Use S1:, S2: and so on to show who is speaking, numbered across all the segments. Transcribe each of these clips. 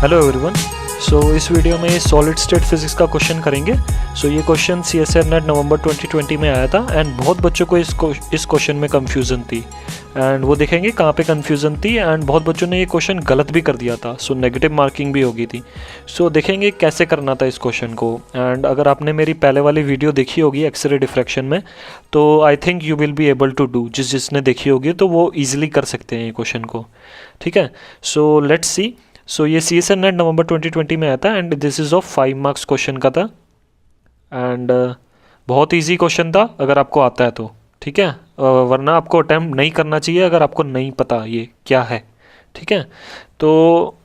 S1: Hello everyone. इस video में solid state physics का क्वेश्चन करेंगे। ये क्वेश्चन CSIR नेट नवंबर 2020 में आया था एंड बहुत बच्चों को इस क्वेश्चन में कंफ्यूजन थी एंड वो देखेंगे कहाँ पे कंफ्यूजन थी एंड बहुत बच्चों ने ये क्वेश्चन गलत भी कर दिया था, नेगेटिव मार्किंग भी होगी थी। देखेंगे कैसे करना था इस क्वेश्चन को। एंड अगर आपने मेरी पहले वाली वीडियो देखी होगी एक्सरे डिफ्रैक्शन में, तो I think you will be able to do. जिसने देखी होगी तो वो ईजिली कर सकते हैं ये क्वेश्चन को, ठीक है। Let's see. ये CSIR नेट नवंबर 2020 में आया था and this is of 5 marks question का था एंड बहुत इजी क्वेश्चन था अगर आपको आता है तो, ठीक है। वरना आपको अटैम्प्ट नहीं करना चाहिए अगर आपको नहीं पता ये क्या है, ठीक है। तो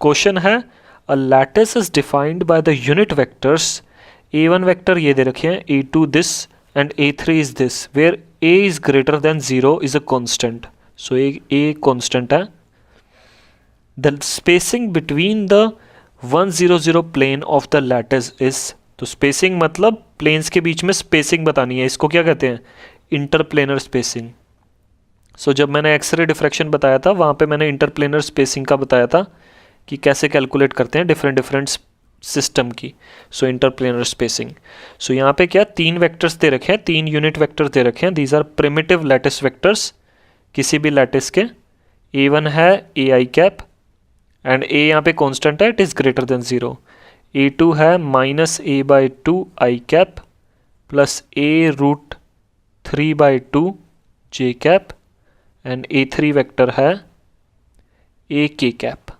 S1: क्वेश्चन है, a lattice is defined by the unit vectors. A1 vector ये दे रखे हैं, A2 this and A3 is this, where A is greater than 0 is a constant. A constant है। The spacing between the 1 0 0 plane of the lattice is, तो spacing मतलब planes के बीच में spacing बतानी है, इसको क्या कहते हैं, interplanar spacing। जब मैंने एक्सरे डिफ्रैक्शन बताया था वहाँ पे मैंने interplanar spacing का बताया था कि कैसे कैलकुलेट करते हैं डिफरेंट सिस्टम की। Interplanar spacing. यहाँ पे क्या 3 वेक्टर्स दे रखे हैं, 3 यूनिट वेक्टर्स दे रखे हैं। These are primitive lattice vectors किसी भी लैटिस के। A1 है AI कैप एंड A यहाँ पे कांस्टेंट है, it is greater than 0। A2 है -A/2 I cap plus A√3/2 J cap and A3 vector है AK कैप,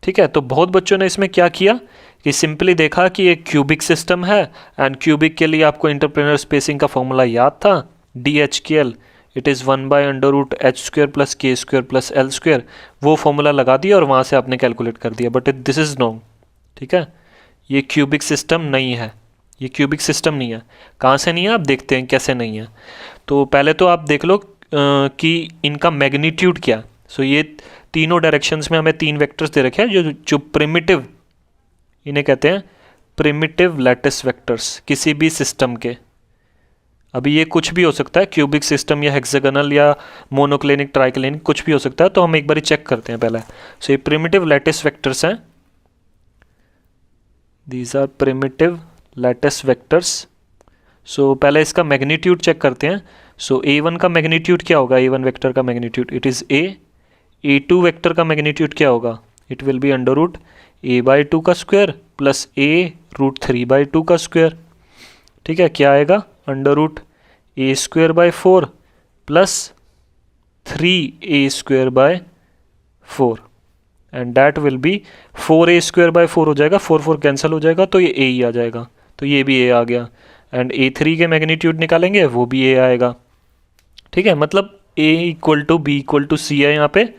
S1: ठीक है। तो बहुत बच्चों ने इसमें क्या किया कि सिंपली देखा कि एक क्यूबिक सिस्टम है एंड क्यूबिक के लिए आपको इंटरप्लेनर स्पेसिंग का फॉर्मूला याद था, DHKL, it is 1/√h² + k² + l²। वो फॉर्मूला लगा दिया और वहाँ से आपने कैलकुलेट कर दिया, बट दिस इज़ रॉन्ग, ठीक है। ये क्यूबिक सिस्टम नहीं है, ये क्यूबिक सिस्टम नहीं है। कहाँ से नहीं है आप देखते हैं कैसे नहीं है। तो पहले तो आप देख लो कि इनका मैग्नीट्यूड क्या। ये तीनों डायरेक्शंस में हमें 3 वेक्टर्स दे रखे हैं जो प्रिमिटिव, इन्हें कहते हैं प्रिमिटिव लैटिस वेक्टर्स किसी भी सिस्टम के। अभी ये कुछ भी हो सकता है, क्यूबिक सिस्टम या हेक्सागोनल या मोनोक्लिनिक ट्राइक्लिनिक कुछ भी हो सकता है। तो हम एक बार चेक करते हैं पहले। ये प्रिमिटिव लैटिस वेक्टर्स हैं, these are primitive lattice vectors. पहले इसका मैग्नीट्यूड चेक करते हैं। A1 का मैग्नीट्यूड क्या होगा, A1 वेक्टर का magnitude it is A। A2 vector का मैग्नीट्यूड क्या होगा, इट विल बी √A/2 का स्क्वायर प्लस A√3/2 का स्क्वायर, ठीक है। क्या आएगा, √A²/4 plus 3A²/4 and that will be 4A²/4 हो जाएगा, 4 कैंसिल हो जाएगा तो ये A ही आ जाएगा। तो ये भी A आ गया एंड A3 के मैग्नीट्यूड निकालेंगे वो भी A आएगा, ठीक है। मतलब A = B = C है यहाँ पे।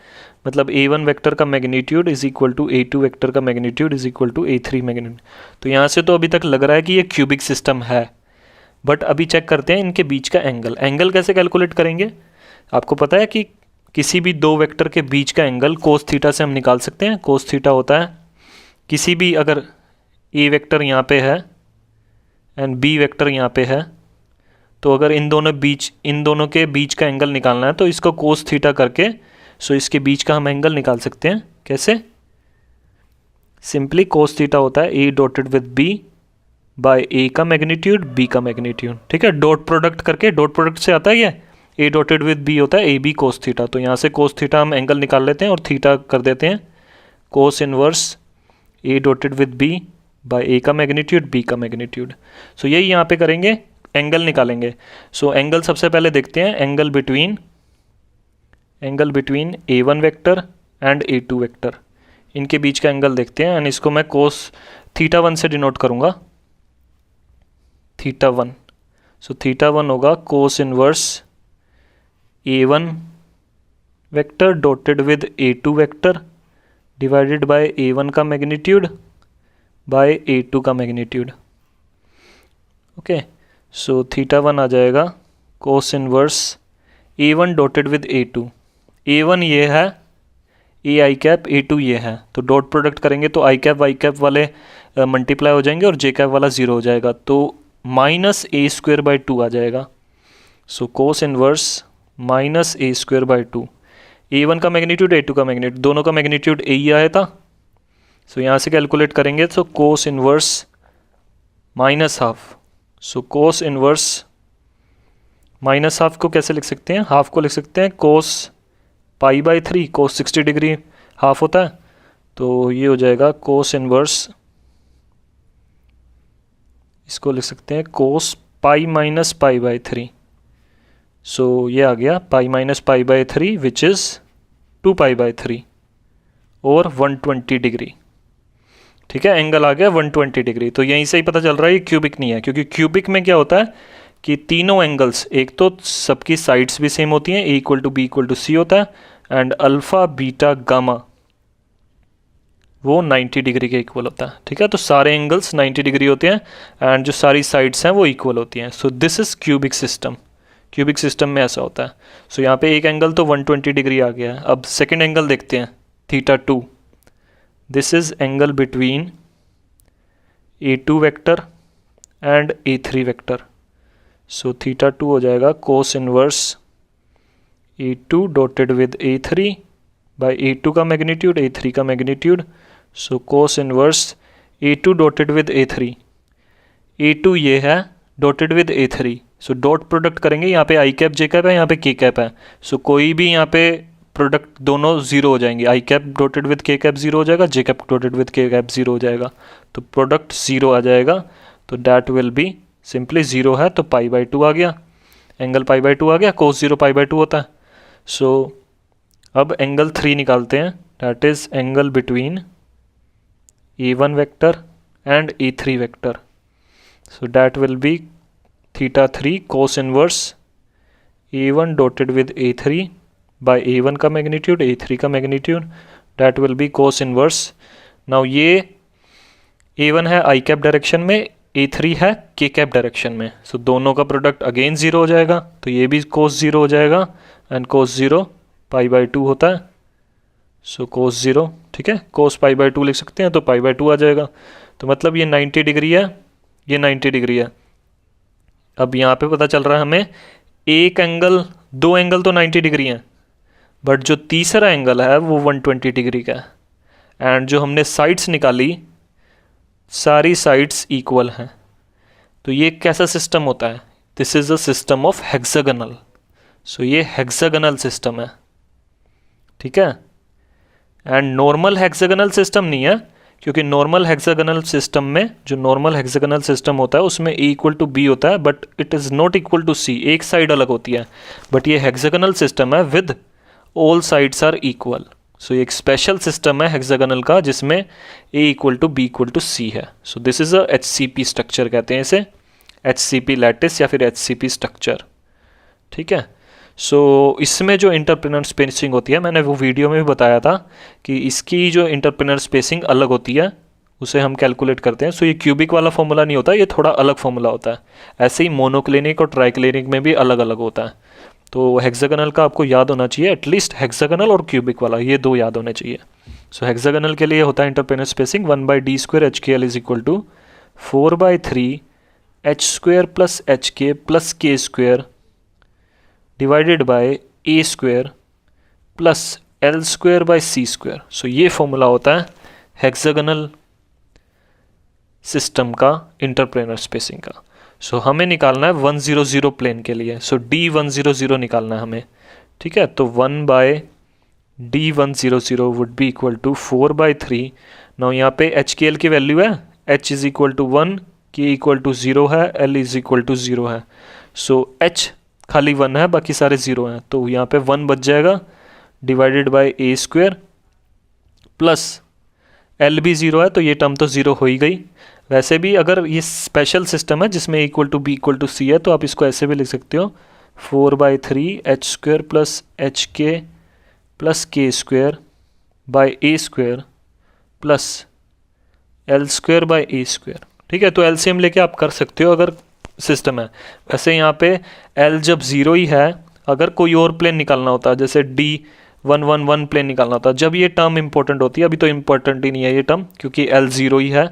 S1: मतलब A1 वेक्टर का magnitude is equal to A2 vector का magnitude is equal to A3 magnitude. तो यहाँ से तो अभी तक लग रहा है कि ये क्यूबिक सिस्टम है, बट अभी चेक करते हैं इनके बीच का एंगल। एंगल कैसे कैलकुलेट करेंगे, आपको पता है कि किसी भी 2 वेक्टर के बीच का एंगल कोस थीटा से हम निकाल सकते हैं। कोस थीटा होता है किसी भी, अगर A वेक्टर यहाँ पे है एंड B वेक्टर यहाँ पे है, तो अगर इन दोनों के बीच का एंगल निकालना है तो इसको कोस थीटा करके इसके बीच का हम एंगल निकाल सकते हैं। कैसे, सिंपली कोस थीटा होता है A.B बाय A का मैग्नीट्यूड B का मैग्नीट्यूड, ठीक है। डॉट प्रोडक्ट करके, डॉट प्रोडक्ट से आता है ये A.B होता है AB कोस थीटा। तो यहाँ से कोस थीटा हम एंगल निकाल लेते हैं और थीटा कर देते हैं cos inverse A.B by A का मैग्नीट्यूड B का मैग्नीट्यूड। यही यहाँ पे करेंगे, एंगल निकालेंगे। एंगल सबसे पहले देखते हैं, angle between A1 vector and A2 vector, इनके बीच का एंगल देखते हैं एंड इसको मैं कोस θ1 से डिनोट करूँगा, θ1। θ1 होगा कोस inverse A1 vector dotted with A2 vector divided by A1 का मैग्नीट्यूड बाय A2 का मैग्नीट्यूड, ओके। θ1 आ जाएगा cos inverse A1 dotted with A2। A1 ये है AI कैप, A2 ये है, तो डॉट प्रोडक्ट करेंगे तो I कैप Y कैप वाले मल्टीप्लाई हो जाएंगे और J कैप वाला 0 हो जाएगा, तो -A²/2 आ जाएगा। Cos inverse -A²/2। A1 का मैग्नीट्यूड A2 का मैग्नीट्यूड, दोनों का मैग्नीट्यूड A ही आया था। सो यहाँ से कैलकुलेट करेंगे तो कोस इनवर्स माइनस हाफ। सो कोस इनवर्स माइनस हाफ को कैसे लिख सकते हैं, हाफ को लिख सकते हैं cos pi by 3, cos 60 degree half होता है, तो ये हो जाएगा कोस इनवर्स, इसको लिख सकते हैं cos pi minus pi by 3। सो ये आ गया pi minus pi by 3 which is 2 pi by 3 और 120 डिग्री। ठीक है, एंगल आ गया 120 डिग्री। तो यहीं से ही पता चल रहा है ये क्यूबिक नहीं है, क्योंकि क्यूबिक में क्या होता है कि तीनों एंगल्स, एक तो सबकी साइड्स भी सेम होती हैं, A equal to B equal to C होता है, एंड अल्फ़ा बीटा गामा वो 90 डिग्री के इक्वल होता है। ठीक है, तो सारे एंगल्स 90 डिग्री होते हैं एंड जो सारी साइड्स हैं वो इक्वल होती हैं। सो this is cubic system. Cubic system में ऐसा होता है। सो यहाँ पे एक एंगल तो 120 डिग्री आ गया है। अब सेकेंड एंगल देखते हैं, θ2। This is angle between A2 vector and A3 vector. So θ2 हो जाएगा cos inverse A2 dotted with A3 by A2 का मैग्नीट्यूड A3 का magnitude. So cos inverse A2 dotted with A3, A2 ये है dotted with A3। So dot product करेंगे, यहाँ पे आई cap जे cap है, यहाँ पे के कैप है। सो कोई भी यहाँ पे प्रोडक्ट दोनों जीरो हो जाएंगे, आई कैप डॉटेड विद के कैप जीरो हो जाएगा, जे कैप डॉटेड विद के कैप जीरो हो जाएगा, तो प्रोडक्ट जीरो आ जाएगा। तो that will be simply zero है तो पाई बाई 2 आ गया, एंगल पाई बाई 2 आ गया, कोस 0 पाई बाई 2 होता है। सो अब एंगल 3 निकालते हैं, that is angle between A1 vector and A3 vector. So that will be θ3 cos inverse A1 dotted with A3 by A1 का मैग्नीट्यूड A3 का magnitude, that will be cos inverse. Now ये A1 है आई cap direction में, A3 है के cap direction में। सो दोनों का प्रोडक्ट अगेन जीरो हो जाएगा, तो ये भी कोस जीरो हो जाएगा and cos zero pi by 2 होता है। सो कोस जीरो, ठीक है, कोस पाई बाई 2 लिख सकते हैं, तो पाई बाई 2 आ जाएगा। तो मतलब ये 90 डिग्री है, ये 90 डिग्री है। अब यहाँ पे पता चल रहा है हमें एक एंगल, दो एंगल तो 90 डिग्री हैं, बट जो तीसरा एंगल है वो 120 डिग्री का है। एंड जो हमने साइड्स निकाली, सारी साइड्स इक्वल हैं। तो ये कैसा सिस्टम होता है, this is a system of hexagonal. So ये हेक्सागोनल सिस्टम है, ठीक है। एंड नॉर्मल हेक्सागोनल सिस्टम नहीं है, क्योंकि नॉर्मल हेक्सागोनल सिस्टम में, जो नॉर्मल हेक्सागोनल सिस्टम होता है उसमें ए इक्वल टू बी होता है, but it is not equal to C, एक साइड अलग होती है। बट ये हेक्सागोनल सिस्टम है with all sides are equal. So ये एक स्पेशल सिस्टम है हेक्सागोनल का, जिसमें A equal to B equal to C है। So this is a HCP structure कहते हैं इसे, HCP लैटिस या फिर HCP स्ट्रक्चर, ठीक है। सो इसमें जो इंटरप्रेनर स्पेसिंग होती है, मैंने वो वीडियो में भी बताया था कि इसकी जो इंटरप्रेनर स्पेसिंग अलग होती है, उसे हम कैलकुलेट करते हैं। सो ये क्यूबिक वाला फॉर्मूला नहीं होता, ये थोड़ा अलग फॉर्मूला होता है। ऐसे ही मोनोक्लिनिक और ट्राइक्लिनिक में भी अलग अलग होता है। तो हेक्सागोनल का आपको याद होना चाहिए, एटलीस्ट हेक्सागोनल और क्यूबिक वाला, ये दो याद होने चाहिए। सो हेक्सागोनल के लिए होता है interplanar spacing 1/d² HKL is equal to 4/3 h² plus HK plus K² divided by A² plus L² by C²। So ये फॉर्मूला होता है हेक्सागोनल सिस्टम का इंटरप्रेनर स्पेसिंग का। सो हमें निकालना है 100 प्लेन के लिए। सो D100 निकालना है हमें, ठीक है। तो 1/D100 would be equal to 4/3। Now यहाँ पे HKL की वैल्यू है, H is equal to 1, K equal to 0 है, L इज इक्वल टू 0 है। सो H खाली 1 है, बाकी सारे 0 हैं, तो यहाँ पे 1 बच जाएगा, divided by A² plus L भी 0 है, तो ये टर्म तो 0 हो ही गई। वैसे भी अगर ये स्पेशल सिस्टम है जिसमें A equal to B equal to C है, तो आप इसको ऐसे भी लिख सकते हो 4/3 h² plus HK plus K² by A² plus L² by A², ठीक है। तो LCM लेके आप कर सकते हो अगर सिस्टम है। वैसे यहाँ पे L जब 0 ही है, अगर कोई और प्लेन निकालना होता है, जैसे D111 प्लेन निकालना होता है, जब ये टर्म इंपॉर्टेंट होती है, अभी तो इंपॉर्टेंट ही नहीं है ये टर्म, क्योंकि L 0 ही है,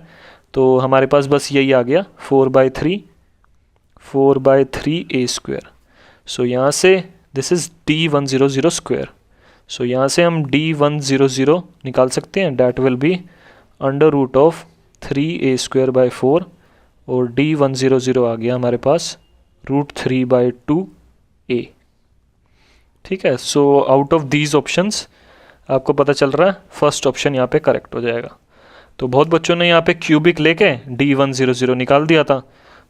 S1: तो हमारे पास बस यही आ गया 4/3 A²। सो यहाँ से दिस इज़ D100²। सो यहाँ से हम D100 निकाल सकते हैं, that will be under root of 3a² / 4 और D100 आ गया हमारे पास √3/2a। ठीक है, so out of these options आपको पता चल रहा है फर्स्ट ऑप्शन यहाँ पे करेक्ट हो जाएगा। तो बहुत बच्चों ने यहाँ पे क्यूबिक लेके D100 निकाल दिया था,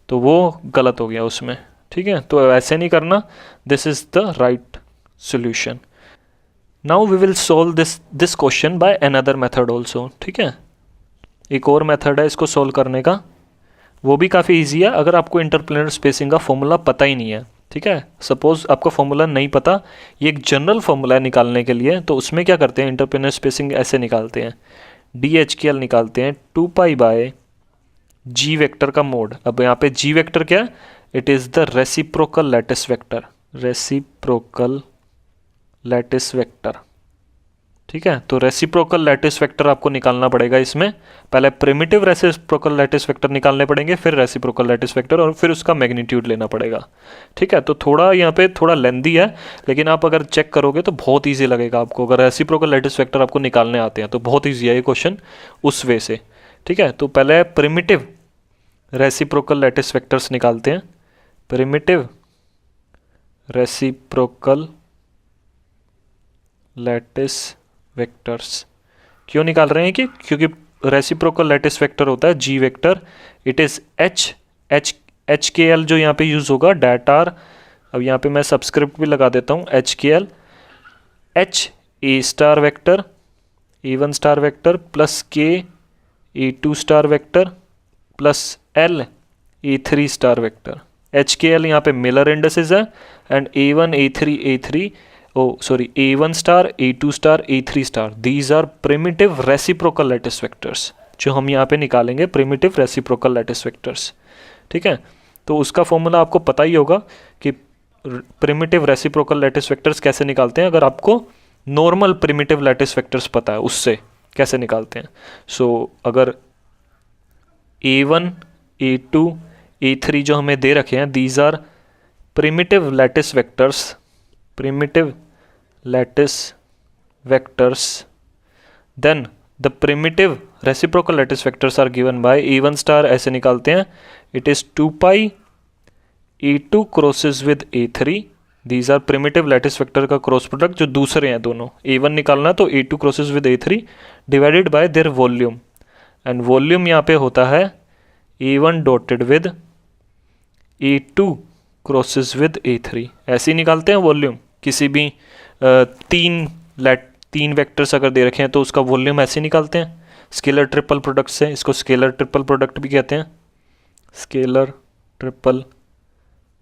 S1: तो वो गलत हो गया उसमें। ठीक है, तो ऐसे नहीं करना, this is the right solution. Now we will solve this question by another method also. ठीक है, एक और मेथड है इसको सॉल्व करने का, वो भी काफ़ी ईजी है अगर आपको इंटरप्लेनर स्पेसिंग का फॉर्मूला पता ही नहीं है। ठीक है, सपोज आपको फॉर्मूला नहीं पता, ये एक जनरल फॉर्मूला है निकालने के लिए, तो उसमें क्या करते हैं, इंटरप्लेनर स्पेसिंग ऐसे निकालते हैं, DHKL निकालते हैं 2π/g वेक्टर का मोड। अब यहाँ पे g वेक्टर क्या है, it is the reciprocal lattice vector, reciprocal lattice vector. ठीक है, तो रेसिप्रोकल लैटिस वेक्टर आपको निकालना पड़ेगा। इसमें पहले प्रिमिटिव रेसिप्रोकल लैटिस वेक्टर निकालने पड़ेंगे, फिर रेसिप्रोकल लैटिस वेक्टर, और फिर उसका मैग्नीट्यूड लेना पड़ेगा। ठीक है, तो थोड़ा यहाँ पे थोड़ा लेंदी है, लेकिन आप अगर चेक करोगे तो बहुत ईजी लगेगा आपको। अगर रेसिप्रोकल लैटिस वेक्टर आपको निकालने आते हैं तो बहुत ईजी है ये क्वेश्चन उस वे से। ठीक है, तो पहले प्रिमिटिव रेसिप्रोकल लैटिस वेक्टर्स निकालते हैं। प्रिमिटिव रेसिप्रोकल लैटिस वेक्टर्स क्यों निकाल रहे हैं कि क्योंकि रेसिप्रोकल लैटिस वेक्टर होता है g vector, it is HKL जो यहाँ पे यूज़ होगा डैट आर, अब यहाँ पे मैं सबस्क्रिप्ट भी लगा देता हूँ, HKL A* vector A1* vector plus K A2* vector plus L A3* vector. HKL यहाँ पे मिलर इंडिसेस है, and A1 A3 A1 A2* A3*, these are primitive reciprocal lattice vectors जो हम यहाँ पे निकालेंगे, primitive reciprocal lattice vectors। ठीक है, तो उसका फॉर्मूला आपको पता ही होगा कि primitive reciprocal lattice vectors कैसे निकालते हैं। अगर आपको normal primitive lattice vectors पता है उससे कैसे निकालते हैं। अगर A1 A2 A3 जो हमें दे रखे हैं, these are primitive lattice vectors, primitive lattice vectors, then the primitive reciprocal lattice vectors are given by A1* ऐसे निकालते हैं, it is 2π A2 crosses with A3, these are primitive lattice vector का cross product जो दूसरे हैं दोनों, A1 निकालना तो A2 crosses with A3 divided by their volume, and volume यहाँ पे होता है A1 dotted with A2 crosses with A3, ऐसे ही निकालते हैं वॉल्यूम। किसी भी तीन वेक्टर्स अगर दे रखे हैं तो उसका वॉल्यूम ऐसे निकालते हैं स्केलर ट्रिपल प्रोडक्ट से। इसको स्केलर ट्रिपल प्रोडक्ट भी कहते हैं, स्केलर ट्रिपल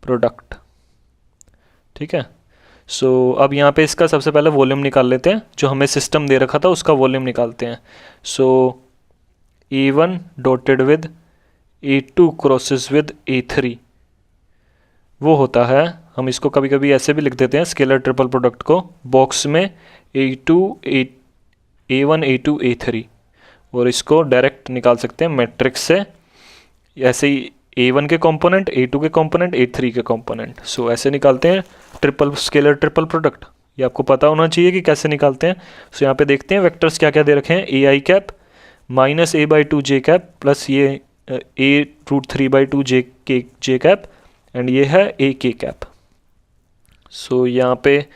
S1: प्रोडक्ट। ठीक है, अब यहाँ पे इसका सबसे पहले वॉल्यूम निकाल लेते हैं, जो हमें सिस्टम दे रखा था उसका वॉल्यूम निकालते हैं। A1 dotted with A2 crosses with A3 वो होता है, हम इसको कभी कभी ऐसे भी लिख देते हैं स्केलर ट्रिपल प्रोडक्ट को बॉक्स में A1 A2 A3, और इसको डायरेक्ट निकाल सकते हैं मैट्रिक्स से, ऐसे ही A1 के कंपोनेंट, A2 के कंपोनेंट, A3 के कंपोनेंट। ऐसे निकालते हैं स्केलर ट्रिपल प्रोडक्ट। ये आपको पता होना चाहिए कि कैसे निकालते हैं। यहाँ पे देखते हैं वेक्टर्स क्या क्या दे रखे हैं, AI माइनस A/2J प्लस ये A√3/2J एंड ये है AK। यहाँ पे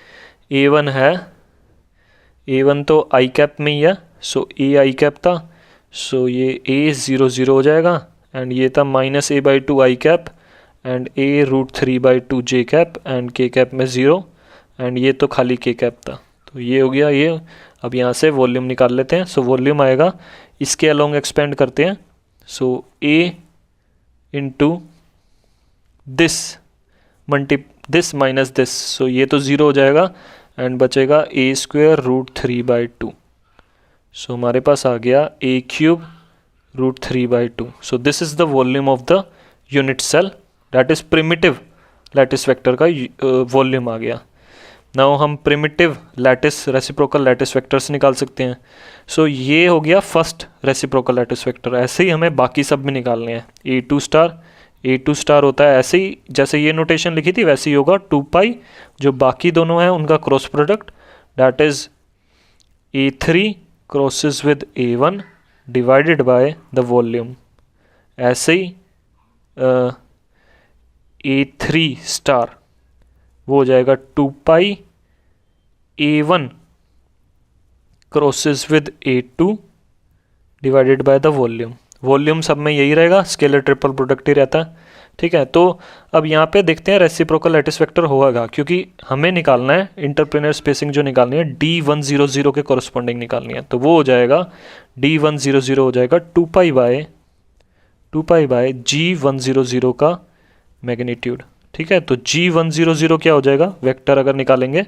S1: A1 है, A1 तो I में ही है, A था, ये A00 हो जाएगा, एंड ये था minus A/2I and A√3/2J and K में 0, एंड ये तो खाली K था, तो ये हो गया ये। अब यहाँ से वॉल्यूम निकाल लेते हैं। वॉल्यूम आएगा, इसके अलोंग एक्सपेंड करते हैं, A into this minus this, ये तो 0 हो जाएगा, एंड बचेगा A²√3/2। हमारे पास आ गया A³√3/2। This is the volume of the unit cell, that is primitive lattice vector का वॉल्यूम आ गया। नाउ हम primitive lattice reciprocal lattice vectors निकाल सकते हैं। ये हो गया फर्स्ट रेसिप्रोकल लैटिस वेक्टर। ऐसे ही हमें बाकी सब भी निकालने हैं। A2* होता है ऐसे ही, जैसे ये नोटेशन लिखी थी वैसे ही होगा 2π, जो बाकी दोनों हैं उनका cross product, that is A3 crosses with A1 divided by the volume. ऐसे ही A3 स्टार वो हो जाएगा 2 पाई A1 crosses with A2 divided by the volume. Volume सब में यही रहेगा, स्केलर ट्रिपल प्रोडक्ट ही रहता है। ठीक है, तो अब यहाँ पे देखते हैं रेसिप्रोकल लैटिस वेक्टर होगा, क्योंकि हमें निकालना है इंटरप्लेनर स्पेसिंग जो निकालनी है D100 के कॉरस्पॉन्डिंग निकालनी है। तो वो हो जाएगा D100 हो जाएगा 2 पाई बाय G100 का मैग्नीट्यूड। ठीक है, तो G100 क्या हो जाएगा, वेक्टर अगर निकालेंगे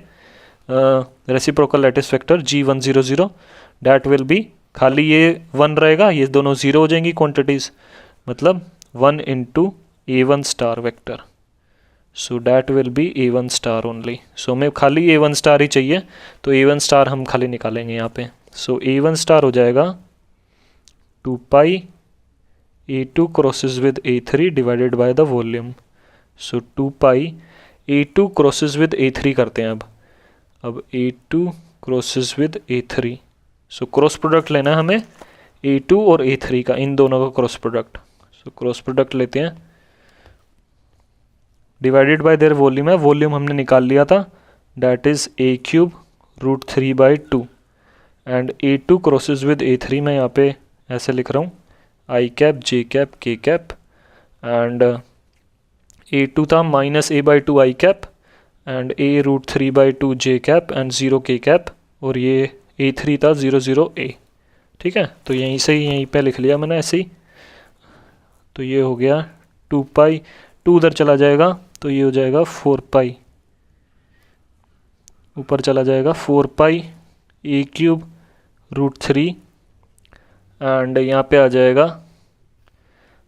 S1: reciprocal lattice vector G100 that will B, खाली ये 1 रहेगा, ये दोनों 0 हो जाएंगी क्वांटिटीज़, मतलब 1 into A1 star vector. So that will be A1 star only. So हमें खाली A1 स्टार ही चाहिए, तो A1 स्टार हम खाली निकालेंगे यहाँ पे। सो A1 स्टार हो जाएगा 2 पाई A2 crosses with A3 divided by the volume. So 2 pi A2 crosses with A3 करते हैं अब A2 crosses with A3। So cross product लेना है हमें A2 और A3 का, इन दोनों का cross product. So cross product लेते हैं, डिवाइडेड बाय देयर वॉल्यूम है, वॉल्यूम हमने निकाल लिया था, that is A³ √3/2 and A2 crosses with A3 मैं यहाँ पे ऐसे लिख रहा हूँ I cap J cap K cap, and A2 था -A/2 I cap and A √3/2 J cap and 0 K cap, और ये A3 था 0 A। ठीक है, तो यहीं से ही यहीं पे लिख लिया मैंने ऐसे ही। तो ये हो गया 2 पाई, 2 उधर चला जाएगा तो ये हो जाएगा 4 पाई, ऊपर चला जाएगा 4 पाई A³ √3 एंड यहाँ पे आ जाएगा,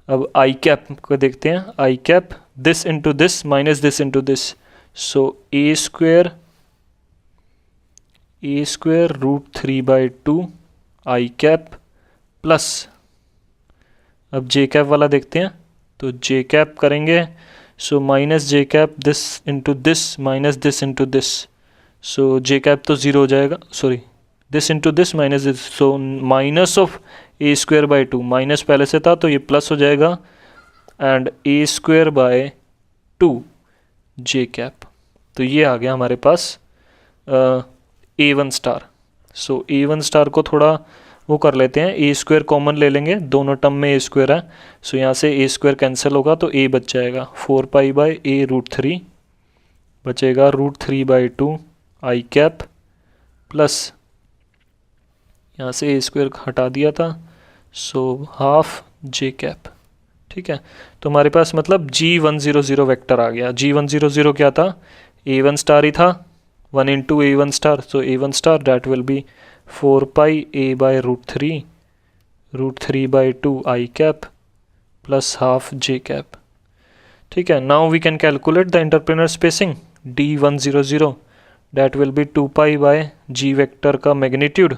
S1: अब I कैप को देखते हैं, I cap this into this minus this into this, so A² √3/2 I cap plus, अब J कैप वाला देखते हैं, तो J कैप करेंगे, so minus J cap this into this minus this into this, so J cap तो 0 हो जाएगा, sorry this into this minus this, so minus of A²/2, minus पहले से था तो ये प्लस हो जाएगा, एंड A²/2 J कैप। तो ये आ गया हमारे पास A1 star. So A1 star को थोड़ा वो कर लेते हैं, A² कॉमन ले लेंगे, दोनों टर्म में A² है, सो यहाँ से A² कैंसिल होगा तो A बच जाएगा, 4 पाई बाय A √3 बचेगा √3/2 I कैप प्लस, यहाँ से A² हटा दिया था, सो हाफ J कैप। ठीक है, तो हमारे पास मतलब G100 वेक्टर आ गया। G100 क्या था, A1 स्टार ही था, 1 into A1 star, so A1 star that will be 4 pi A by √3/2 I cap plus half J cap. ठीक है, now we can calculate the interplanar spacing D100 that will be 2 pi by G vector का magnitude,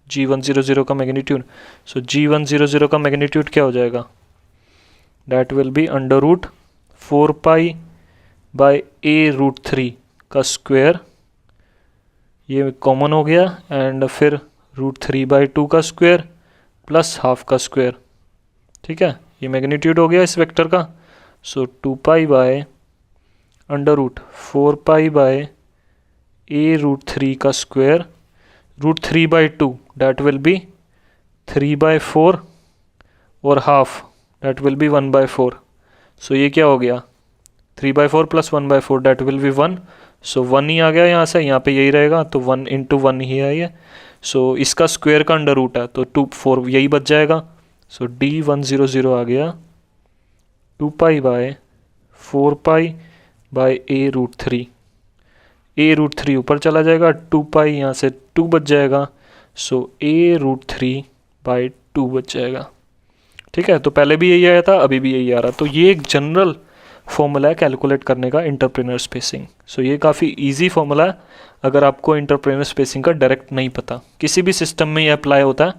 S1: G100 का magnitude. सो G100 का magnitude क्या हो जाएगा, that will be √4 pi by A √3 का square, ये कॉमन हो गया, एंड फिर √3/2 का स्क्वायर प्लस हाफ का स्क्वायर। ठीक है, ये मैग्नीट्यूड हो गया इस वेक्टर का। सो 2 pi bye √4 pi by A √3 का स्क्वायर, √3/2 डैट विल बी 3/4 और हाफ डैट विल बी 1/4। सो ये क्या हो गया, 3/4 प्लस 1/4 डैट विल बी 1, सो 1 ही आ गया यहाँ से, यहाँ पे यही रहेगा, तो 1 इंटू 1 ही है ये। सो इसका स्क्वायर का अंडर रूट है, तो 2 4 यही बच जाएगा। सो D100 आ गया 2 pi bye 4 pi by A √3, A √3 ऊपर चला जाएगा, 2 पाई यहाँ से 2 बच जाएगा, सो A √3/2 बच जाएगा। ठीक है, तो पहले भी यही आया था, अभी भी यही आ रहा, तो ये एक जनरल फॉर्मूला है कैलकुलेट करने का इंटरप्लेनर स्पेसिंग। सो ये काफ़ी इजी फॉर्मूला है अगर आपको इंटरप्लेनर स्पेसिंग का डायरेक्ट नहीं पता, किसी भी सिस्टम में ये अप्लाई होता है,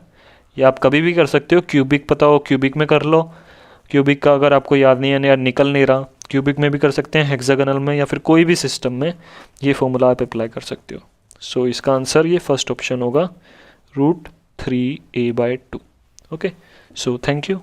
S1: या आप कभी भी कर सकते हो। क्यूबिक पता हो क्यूबिक में कर लो, क्यूबिक का अगर आपको याद नहीं है या निकल नहीं रहा, क्यूबिक में भी कर सकते हैं, हेक्सागोनल में, या फिर कोई भी सिस्टम में ये फॉर्मूला आप अप्लाई कर सकते हो। सो इसका आंसर ये फर्स्ट ऑप्शन होगा √3A/2। Okay, so thank you.